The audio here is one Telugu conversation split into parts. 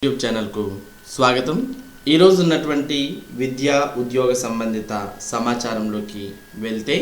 యూట్యూబ్ ఛానల్కు స్వాగతం. ఈరోజు ఉన్నటువంటి విద్యా ఉద్యోగ సంబంధిత సమాచారంలోకి వెళ్తే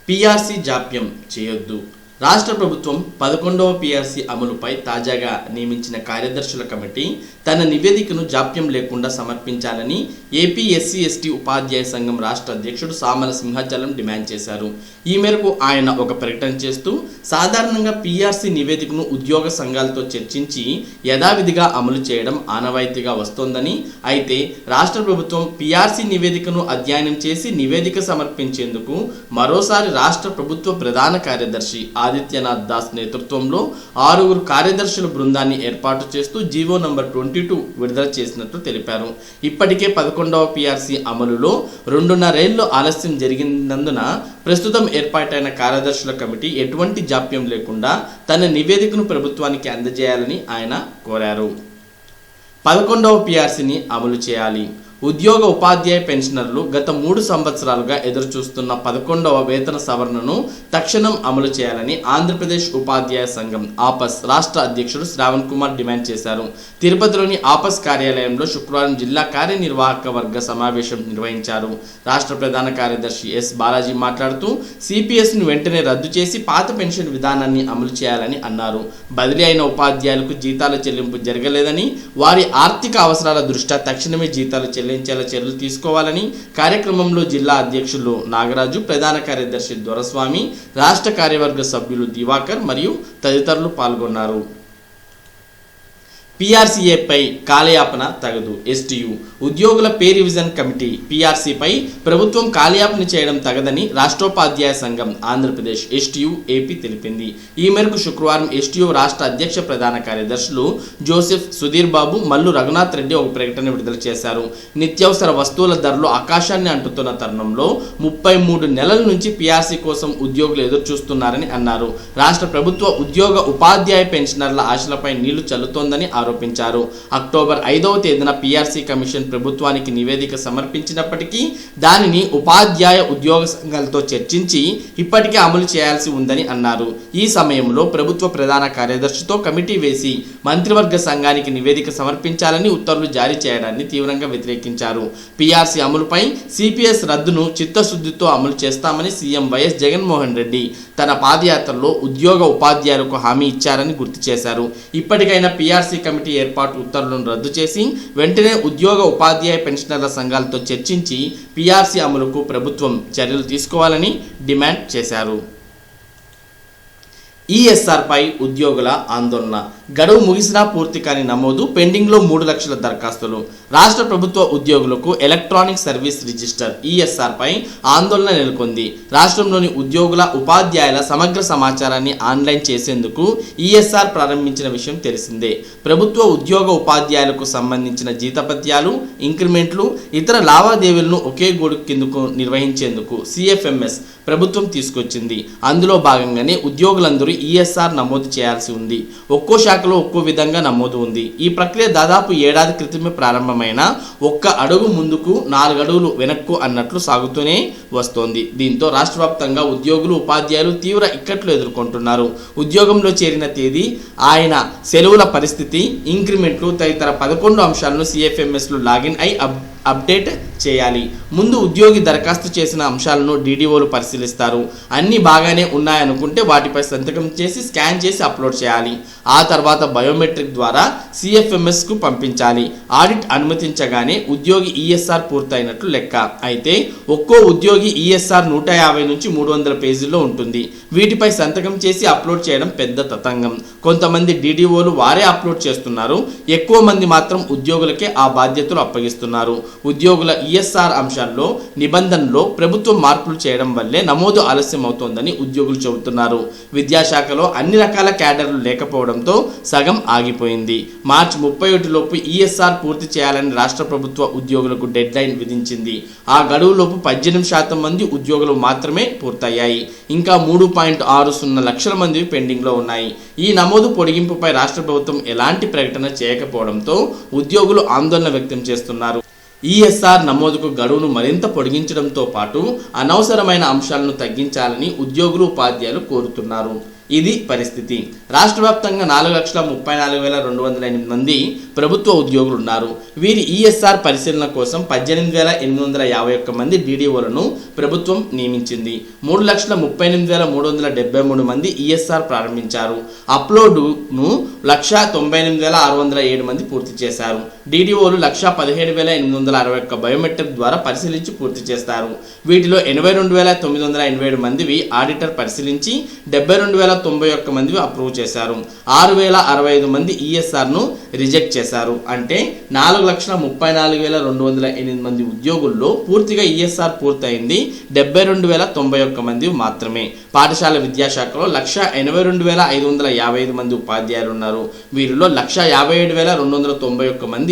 పిఆర్సి జాప్యం చేయొద్దు. రాష్ట్ర ప్రభుత్వం 11వ పిఆర్సి అమలుపై తాజాగా నియమించిన కార్యదర్శుల కమిటీ తన నివేదికను జాప్యం లేకుండా సమర్పించాలని ఏపీ ఎస్సీ ఎస్టీ ఉపాధ్యాయ సంఘం రాష్ట్ర అధ్యక్షుడు సామల సింహాచలం డిమాండ్ చేశారు. ఈ మేరకు ఆయన ఒక ప్రకటన చేస్తూ సాధారణంగా పిఆర్సి నివేదికను ఉద్యోగ సంఘాలతో చర్చించి యథావిధిగా అమలు చేయడం ఆనవాయితీగా వస్తోందని, అయితే రాష్ట్ర ప్రభుత్వం పిఆర్సి నివేదికను అధ్యయనం చేసి నివేదిక సమర్పించేందుకు మరోసారి రాష్ట్ర ప్రభుత్వ ప్రధాన కార్యదర్శి ఆదిత్యనాథ్ దాస్ నేతృత్వంలో 6 కార్యదర్శుల బృందాన్ని ఏర్పాటు చేస్తూ జీవో నంబర్ 22 విడుదల చేసినట్లు తెలిపారు. ఇప్పటికే 11వ పిఆర్సి అమలులో 2.5 ఏళ్లు ఆలస్యం జరిగినందున ప్రస్తుతం ఏర్పాటైన కార్యదర్శుల కమిటీ ఎటువంటి జాప్యం లేకుండా తన నివేదికను ప్రభుత్వానికి అందజేయాలని ఆయన కోరారు. 11వ పిఆర్సిని అమలు చేయాలి. ఉద్యోగ ఉపాధ్యాయ పెన్షనర్లు గత 3 సంవత్సరాలుగా ఎదురుచూస్తున్న 11వ వేతన సవరణను తక్షణం అమలు చేయాలని ఆంధ్రప్రదేశ్ ఉపాధ్యాయ సంఘం ఆపస్ రాష్ట్ర అధ్యక్షుడు శ్రావణ్ కుమార్ డిమాండ్ చేశారు. తిరుపతిలోని ఆపస్ కార్యాలయంలో శుక్రవారం జిల్లా కార్యనిర్వాహక వర్గ సమావేశం నిర్వహించారు. రాష్ట్ర ప్రధాన కార్యదర్శి ఎస్ బాలాజీ మాట్లాడుతూ సిపిఎస్ను వెంటనే రద్దు చేసి పాత పెన్షన్ విధానాన్ని అమలు చేయాలని అన్నారు. బదిలీ అయిన ఉపాధ్యాయులకు జీతాల చెల్లింపు జరగలేదని, వారి ఆర్థిక అవసరాల దృష్ట్యా తక్షణమే జీతాలు చెల్లించేలా చర్యలు తీసుకోవాలని కార్యక్రమంలో జిల్లా అధ్యక్షులు నాగరాజు, ప్రధాన కార్యదర్శి దొరస్వామి, రాష్ట్ర కార్యవర్గ సభ్యులు దివాకర్ మరియు తదితరులు పాల్గొన్నారు. పిఆర్సీఏపై కాలయాపన తగదు. ఎస్టీయు ఉద్యోగుల పే రివిజన్ కమిటీ పిఆర్సీపై ప్రభుత్వం కాలయాపన చేయడం తగదని రాష్ట్రోపాధ్యాయ సంఘం ఆంధ్రప్రదేశ్ ఎస్టీయు ఏపీ తెలిపింది. ఈ మేరకు శుక్రవారం ఎస్టీయు రాష్ట్ర అధ్యక్ష ప్రధాన కార్యదర్శులు జోసెఫ్, సుధీర్ బాబు, మల్లు రఘునాథ్ రెడ్డి ఒక ప్రకటన విడుదల చేశారు. నిత్యావసర వస్తువుల ధరలు ఆకాశాన్ని అంటుతున్న తరుణంలో 33 నెలల నుంచి పిఆర్సీ కోసం ఉద్యోగులు ఎదురు చూస్తున్నారని అన్నారు. రాష్ట్ర ప్రభుత్వ ఉద్యోగ ఉపాధ్యాయ పెన్షనర్ల ఆశలపై నీళ్లు చల్లుతోందని ఆరోపించారు. అక్టోబర్ 5వ తేదీన పిఆర్సీ కమిషన్ ప్రభుత్వానికి నివేదిక సమర్పించినప్పటికీ దానిని ఉపాధ్యాయ ఉద్యోగ సంఘాలతో చర్చించి ఇప్పటికే అమలు చేయాల్సి ఉందని అన్నారు. ఈ సమయంలో ప్రభుత్వ ప్రధాన కార్యదర్శితో కమిటీ వేసి మంత్రివర్గ సంఘానికి నివేదిక సమర్పించాలని ఉత్తర్వులు జారీ చేయడాన్ని తీవ్రంగా వ్యతిరేకించారు. పిఆర్సీ అమలుపై సిపిఎస్ రద్దును చిత్తశుద్ధితో అమలు చేస్తామని సీఎం వైఎస్ జగన్మోహన్ రెడ్డి తన పాదయాత్రలో ఉద్యోగ ఉపాధ్యాయులకు హామీ ఇచ్చారని గుర్తు చేశారు. ఇప్పటికైనా పిఆర్సీ కమిటీ ఏర్పాటు ఉత్తర్వులను రద్దు చేసి వెంటనే ఉద్యోగ ఉపాధ్యాయ పెన్షనర్ల సంఘాలతో చర్చించి పిఆర్సీ అమలుకు ప్రభుత్వం చర్యలు తీసుకోవాలని డిమాండ్ చేశారు. ఈఎస్ఆర్ పై ఉద్యోగుల ఆందోళన. గడువు ముగిసినా పూర్తి కాని నమోదు, పెండింగ్లో 3 లక్షల దరఖాస్తులు. రాష్ట్ర ప్రభుత్వ ఉద్యోగులకు ఎలక్ట్రానిక్ సర్వీస్ రిజిస్టర్ ఈఎస్ఆర్ పై ఆందోళన నెలకొంది. రాష్ట్రంలోని ఉద్యోగుల ఉపాధ్యాయుల సమగ్ర సమాచారాన్ని ఆన్లైన్ చేసేందుకు ఈఎస్ఆర్ ప్రారంభించిన విషయం తెలిసిందే. ప్రభుత్వ ఉద్యోగ ఉపాధ్యాయులకు సంబంధించిన జీతపత్యాలు, ఇంక్రిమెంట్లు, ఇతర లావాదేవీలను ఒకే గూడు కిందకు నిర్వహించేందుకు సిఎఫ్ఎంఎస్ ప్రభుత్వం తీసుకొచ్చింది. అందులో భాగంగానే ఉద్యోగులందరూ ఈఎస్ఆర్ నమోదు చేయాల్సి ఉంది. ఒక్కో శాఖలో ఒక్కో విధంగా నమోదు ఉంది. ఈ ప్రక్రియ దాదాపు ఏడాది క్రితమే ప్రారంభమైన 1 అడుగు ముందుకు 4 అడుగులు వెనక్కు అన్నట్లు సాగుతూనే వస్తోంది. దీంతో రాష్ట్ర వ్యాప్తంగా ఉద్యోగులు, ఉపాధ్యాయులు తీవ్ర ఇక్కట్లు ఎదుర్కొంటున్నారు. ఉద్యోగంలో చేరిన తేదీ, ఆయన సెలవుల పరిస్థితి, ఇంక్రిమెంట్లు తదితర 11 అంశాలను సిఎఫ్ఎంఎస్లో లాగిన్ అయి అప్డేట్ చేయాలి. ముందు ఉద్యోగి దరఖాస్తు చేసిన అంశాలను డీడీఓలు పరిశీలిస్తారు. అన్నీ బాగానే ఉన్నాయనుకుంటే వాటిపై సంతకం చేసి స్కాన్ చేసి అప్లోడ్ చేయాలి. ఆ తర్వాత బయోమెట్రిక్ ద్వారా సిఎఫ్ఎంఎస్కు పంపించాలి. ఆడిట్ అనుమతించగానే ఉద్యోగి ఈఎస్ఆర్ పూర్తయినట్లు లెక్క. అయితే ఒక్కో ఉద్యోగి ఈఎస్ఆర్ 150 నుంచి 300 పేజీల్లో ఉంటుంది. వీటిపై సంతకం చేసి అప్లోడ్ చేయడం పెద్ద తతంగం. కొంతమంది డీడీఓలు వారే అప్లోడ్ చేస్తున్నారు. ఎక్కువ మంది మాత్రం ఉద్యోగులకే ఆ బాధ్యతలు అప్పగిస్తున్నారు. ఉద్యోగుల ఈఎస్ఆర్ అంశాల్లో నిబంధనలో ప్రభుత్వం మార్పులు చేయడం వల్లే నమోదు ఆలస్యం అవుతోందని ఉద్యోగులు చెబుతున్నారు. విద్యాశాఖలో అన్ని రకాల క్యాడర్లు లేకపోవడంతో సగం ఆగిపోయింది. మార్చి 31 లోపు ఈఎస్ఆర్ పూర్తి చేయాలని రాష్ట్ర ప్రభుత్వ ఉద్యోగులకు డెడ్ లైన్ విధించింది. ఆ గడువులోపు 18% మంది ఉద్యోగులు మాత్రమే పూర్తయ్యాయి. ఇంకా 3.60 లక్షల మంది పెండింగ్లో ఉన్నాయి. ఈ నమోదు పొడిగింపుపై రాష్ట్ర ప్రభుత్వం ఎలాంటి ప్రకటన చేయకపోవడంతో ఉద్యోగులు ఆందోళన వ్యక్తం చేస్తున్నారు. ఈఎస్ఆర్ నమోదుకు గడువును మరింత పొడిగించడంతో పాటు అనవసరమైన అంశాలను తగ్గించాలని ఉద్యోగులు, ఉపాధ్యాయులు కోరుతున్నారు. ఇది పరిస్థితి. రాష్ట్ర వ్యాప్తంగా 4,34,208 మంది ప్రభుత్వ ఉద్యోగులు ఉన్నారు. వీరి ఈఎస్ఆర్ పరిశీలన కోసం 18,851 మంది డీడీఓలను ప్రభుత్వం నియమించింది. 3,38,373 మంది ఈఎస్ఆర్ ప్రారంభించారు. అప్లోడ్ను 1,98,607 మంది పూర్తి చేశారు. డీడీఓలు 1,17,861 బయోమెట్రిక్ ద్వారా పరిశీలించి పూర్తి చేస్తారు. వీటిలో 82,987 మందివి ఆడిటర్ పరిశీలించి 72,091 మందివి అప్రూవ్ చేశారు. 6,065 మంది ఈఎస్ఆర్ను రిజెక్ట్ చేశారు. అంటే 4,34,208 మంది ఉద్యోగుల్లో పూర్తిగా ఈఎస్ఆర్ పూర్తయింది 72,091 మంది మాత్రమే. పాఠశాల విద్యాశాఖలో 1,82,555 మంది ఉపాధ్యాయులు ఉన్నారు. వీరిలో 1,57,291 మంది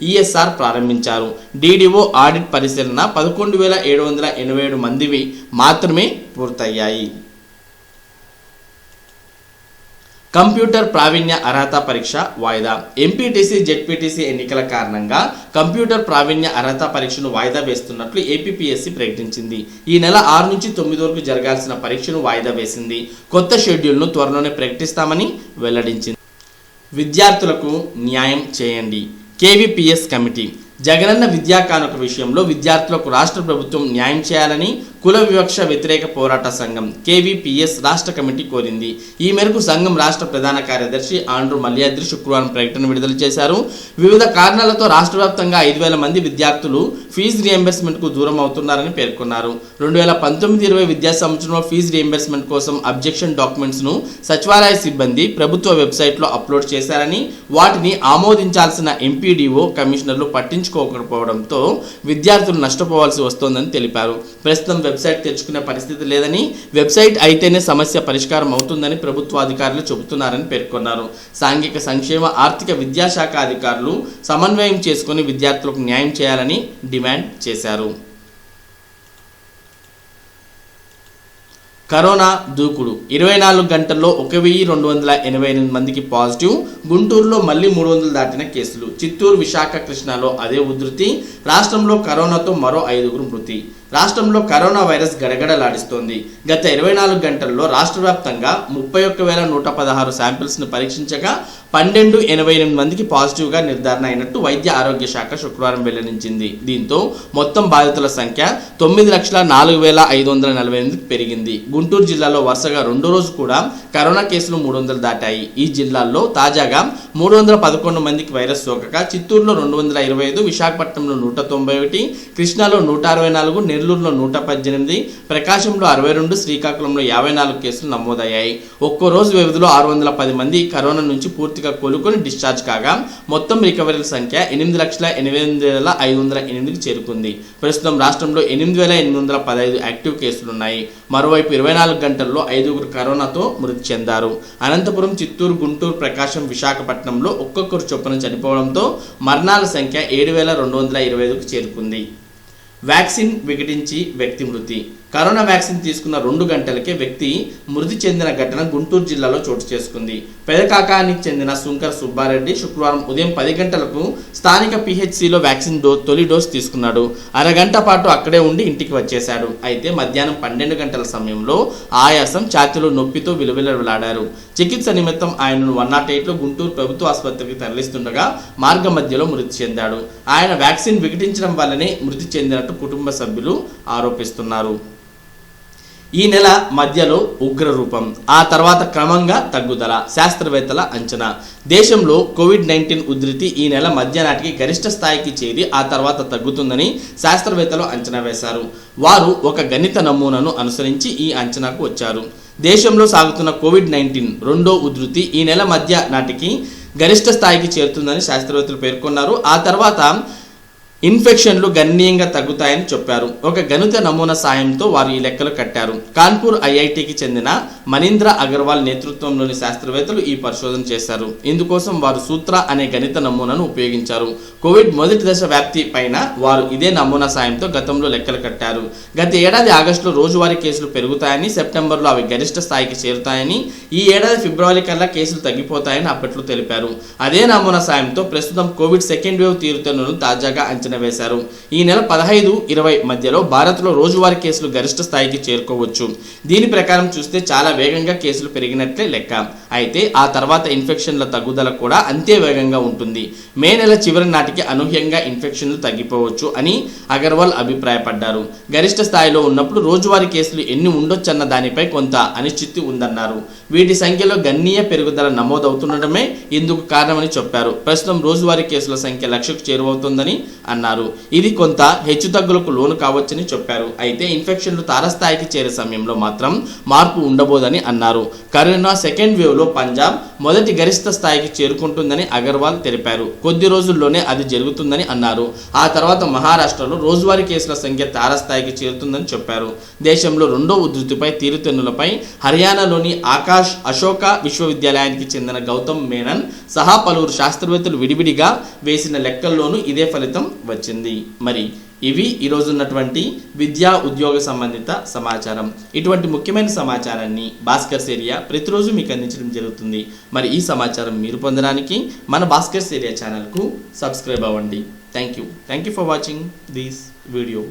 ఈఎస్ఆర్ ప్రారంభించారు. డీడీఓ ఆడిట్ పరిశీలన 11,787 మందివి మాత్రమే పూర్తయ్యాయి. కంప్యూటర్ ప్రావీణ్య అర్హత పరీక్ష వాయిదా. ఎంపీటీసీ జెడ్పీటీసీ ఎన్నికల కారణంగా కంప్యూటర్ ప్రావీణ్య అర్హత పరీక్షను వాయిదా వేస్తున్నట్లు ఏపీపీఎస్సీ ప్రకటించింది. ఈ నెల 6 నుంచి 9 వరకు జరగాల్సిన పరీక్షను వాయిదా వేసింది. కొత్త షెడ్యూల్ను త్వరలోనే ప్రకటిస్తామని వెల్లడించింది. విద్యార్థులకు న్యాయం చేయండి. కేవీపీఎస్ కమిటీ జగనన్న విద్యా కానుక విషయంలో విద్యార్థులకు రాష్ట్ర ప్రభుత్వం న్యాయం చేయాలని కుల వివక్ష వ్యతిరేక పోరాట సంఘం కేవీపీఎస్ రాష్ట్ర కమిటీ కోరింది. ఈ మేరకు సంఘం రాష్ట్ర ప్రధాన కార్యదర్శి ఆండ్రూ మల్యాద్రి శుక్రవారం ప్రకటన విడుదల చేశారు. వివిధ కారణాలతో రాష్ట్ర వ్యాప్తంగా 5,000 మంది విద్యార్థులు ఫీజు రియంబర్స్మెంట్కు దూరం అవుతున్నారని పేర్కొన్నారు. 2019-20 విద్యా సంవత్సరంలో ఫీజు రియంబర్స్మెంట్ కోసం అబ్జెక్షన్ డాక్యుమెంట్స్ను సచివాలయ సిబ్బంది ప్రభుత్వ వెబ్సైట్లో అప్లోడ్ చేశారని, వాటిని ఆమోదించాల్సిన ఎంపీడీఓ కమిషనర్లు పట్టించుకోకపోవడంతో విద్యార్థులు నష్టపోవాల్సి వస్తోందని తెలిపారు. ప్రస్తుతం వెబ్సైట్ తెరుచుకునే పరిస్థితి లేదని, వెబ్సైట్ అయితేనే సమస్య పరిష్కారం అవుతుందని ప్రభుత్వ అధికారులు చెబుతున్నారని పేర్కొన్నారు. సాంఘిక సంక్షేమ ఆర్థిక విద్యాశాఖ అధికారులు సమన్వయం చేసుకుని విద్యార్థులకు న్యాయం చేయాలని డిమాండ్ చేశారు. కరోనా దూకుడు 24 గంటల్లో 1,288 మందికి పాజిటివ్. గుంటూరులో మళ్లీ 300 దాటిన కేసులు. చిత్తూరు, విశాఖ, కృష్ణాలో అదే ఉధృతి. రాష్ట్రంలో కరోనాతో మరో 5 మృతి. రాష్ట్రంలో కరోనా వైరస్ గడగడలాడిస్తోంది. గత 24 గంటల్లో రాష్ట్ర వ్యాప్తంగా 31,116 శాంపిల్స్ను పరీక్షించగా 1,288 మందికి పాజిటివ్గా నిర్ధారణ అయినట్టు వైద్య ఆరోగ్య శాఖ శుక్రవారం వెల్లడించింది. దీంతో మొత్తం బాధితుల సంఖ్య 9,04,548కి పెరిగింది. గుంటూరు జిల్లాలో వరుసగా 2వ రోజు కూడా కరోనా కేసులు 300 దాటాయి. ఈ జిల్లాల్లో తాజాగా 311 మందికి వైరస్ సోకగా చిత్తూరులో 225, విశాఖపట్నంలో 191, కృష్ణాలో 164, నెల్లూరులో 118, ప్రకాశంలో 62, శ్రీకాకుళంలో 54 కేసులు నమోదయ్యాయి. ఒక్కో రోజు వ్యవధిలో 610 మంది కరోనా నుంచి పూర్తిగా కోలుకొని డిశ్చార్జ్ కాగా మొత్తం రికవరీల సంఖ్య 8,08,508కి చేరుకుంది. ప్రస్తుతం రాష్ట్రంలో 8,815 యాక్టివ్ కేసులున్నాయి. మరోవైపు 24 గంటల్లో 5 కరోనాతో మృతి చెందారు. అనంతపురం, చిత్తూరు, గుంటూరు, ప్రకాశం, విశాఖపట్నంలో ఒక్కొక్కరు చొప్పున చనిపోవడంతో మరణాల సంఖ్య 7,225కు చేరుకుంది. వ్యాక్సిన్ వికటించి వ్యక్తి మృతి. కరోనా వ్యాక్సిన్ తీసుకున్న 2 గంటలకే వ్యక్తి మృతి చెందిన ఘటన గుంటూరు జిల్లాలో చోటు చేసుకుంది. పెదకాకానికి చెందిన సుంకర సుబ్బారెడ్డి శుక్రవారం ఉదయం 10 గంటలకు స్థానిక పిహెచ్సిలో వ్యాక్సిన్ తొలి డోస్ తీసుకున్నాడు. అరగంట పాటు అక్కడే ఉండి ఇంటికి వచ్చేశాడు. అయితే మధ్యాహ్నం 12 గంటల సమయంలో ఆయాసం, ఛాతీలో నొప్పితో విలువిలలాడారు. చికిత్స నిమిత్తం ఆయనను 108లో గుంటూరు ప్రభుత్వ ఆసుపత్రికి తరలిస్తుండగా మార్గ మధ్యలో మృతి చెందాడు. ఆయన వ్యాక్సిన్ వికటించడం వల్లనే మృతి చెందినట్టు కుటుంబ సభ్యులు ఆరోపిస్తున్నారు. ఈ నెల మధ్యలో ఉగ్ర రూపం, ఆ తర్వాత క్రమంగా తగ్గుదల. శాస్త్రవేత్తల అంచనా. దేశంలో కోవిడ్-19 ఉధృతి ఈ నెల మధ్య నాటికి గరిష్ట స్థాయికి చేరి ఆ తర్వాత తగ్గుతుందని శాస్త్రవేత్తలు అంచనా వేశారు. వారు ఒక గణిత నమూనాను అనుసరించి ఈ అంచనాకు వచ్చారు. దేశంలో సాగుతున్న కోవిడ్-19 రెండో ఉధృతి ఈ నెల మధ్య నాటికి గరిష్ట స్థాయికి చేరుతుందని శాస్త్రవేత్తలు పేర్కొన్నారు. ఆ తర్వాత ఇన్ఫెక్షన్లు గణనీయంగా తగ్గుతాయని చెప్పారు. ఒక గణిత నమూనా సాయంతో వారు ఈ లెక్కలు కట్టారు. కాన్పూర్ ఐఐటికి చెందిన మనీంద్ర అగర్వాల్ నేతృత్వంలోని శాస్త్రవేత్తలు ఈ పరిశోధన చేశారు. ఇందుకోసం వారు సూత్ర అనే గణిత నమూనాను ఉపయోగించారు. కోవిడ్ మొదటి దశ వ్యాప్తి పైన వారు ఇదే నమూనా సాయంతో గతంలో లెక్కలు కట్టారు. గత ఏడాది ఆగస్టులో రోజువారీ కేసులు పెరుగుతాయని, సెప్టెంబర్లో అవి గరిష్ట స్థాయికి చేరుతాయని, ఈ ఏడాది ఫిబ్రవరి కల్లా కేసులు తగ్గిపోతాయని అప్పట్లో తెలిపారు. అదే నమూనా సాయంతో ప్రస్తుతం కోవిడ్ సెకండ్ వేవ్ తీరుతెన్నులను తాజాగా అంచనా అంచనా వేశారు. ఈ నెల 15-20 మధ్యలో భారత్లో రోజువారీ కేసులు గరిష్ట స్థాయికి చేరుకోవచ్చు. దీని ప్రకారం చూస్తే చాలా వేగంగా కేసులు పెరిగినట్లే లెక్క. అయితే ఆ తర్వాత ఇన్ఫెక్షన్ల తగ్గుదల కూడా అంతే వేగంగా ఉంటుంది. మే నెల చివరి నాటికి అనూహ్యంగా ఇన్ఫెక్షన్లు తగ్గిపోవచ్చు అని అగర్వాల్ అభిప్రాయపడ్డారు. గరిష్ట స్థాయిలో ఉన్నప్పుడు రోజువారీ కేసులు ఎన్ని ఉండొచ్చన్న దానిపై కొంత అనిశ్చితి ఉందన్నారు. వీటి సంఖ్యలో గణనీయ పెరుగుదల నమోదవుతుండటమే ఇందుకు కారణమని చెప్పారు. ప్రస్తుతం రోజువారీ కేసుల సంఖ్య 1,00,000కు చేరువవుతుందని అన్నారు. ఇది కొంత హెచ్చుతగ్గులకు లోను కావచ్చని చెప్పారు. అయితే ఇన్ఫెక్షన్లు తారస్థాయికి చేరే సమయంలో మాత్రం మార్పు ఉండబోదని అన్నారు. కరోనా సెకండ్ వేవ్లో పంజాబ్ మొదటి గరిష్ట స్థాయికి చేరుకుంటుందని అగర్వాల్ తెలిపారు. కొద్ది రోజుల్లోనే అది జరుగుతుందని అన్నారు. ఆ తర్వాత మహారాష్ట్రలో రోజువారీ కేసుల సంఖ్య తారస్థాయికి చేరుతుందని చెప్పారు. దేశంలో రెండో ఉధృతిపై తీరుతెన్నులపై హర్యానాలోని అశోక విశ్వవిద్యాలయానికి చెందిన గౌతమ్ మేనన్ సహా పలువురు శాస్త్రవేత్తలు విడివిడిగా వేసిన లెక్కల్లోనూ ఇదే ఫలితం వచ్చింది. మరి ఇవి ఈరోజు ఉన్నటువంటి విద్యా ఉద్యోగ సంబంధిత సమాచారం. ఇటువంటి ముఖ్యమైన సమాచారాన్ని భాస్కర్స్ ఏరియా ప్రతిరోజు మీకు అందించడం జరుగుతుంది. మరి ఈ సమాచారం మీరు పొందడానికి మన భాస్కర్స్ ఏరియా ఛానల్కు సబ్స్క్రైబ్ అవ్వండి. Thank you for watching this video.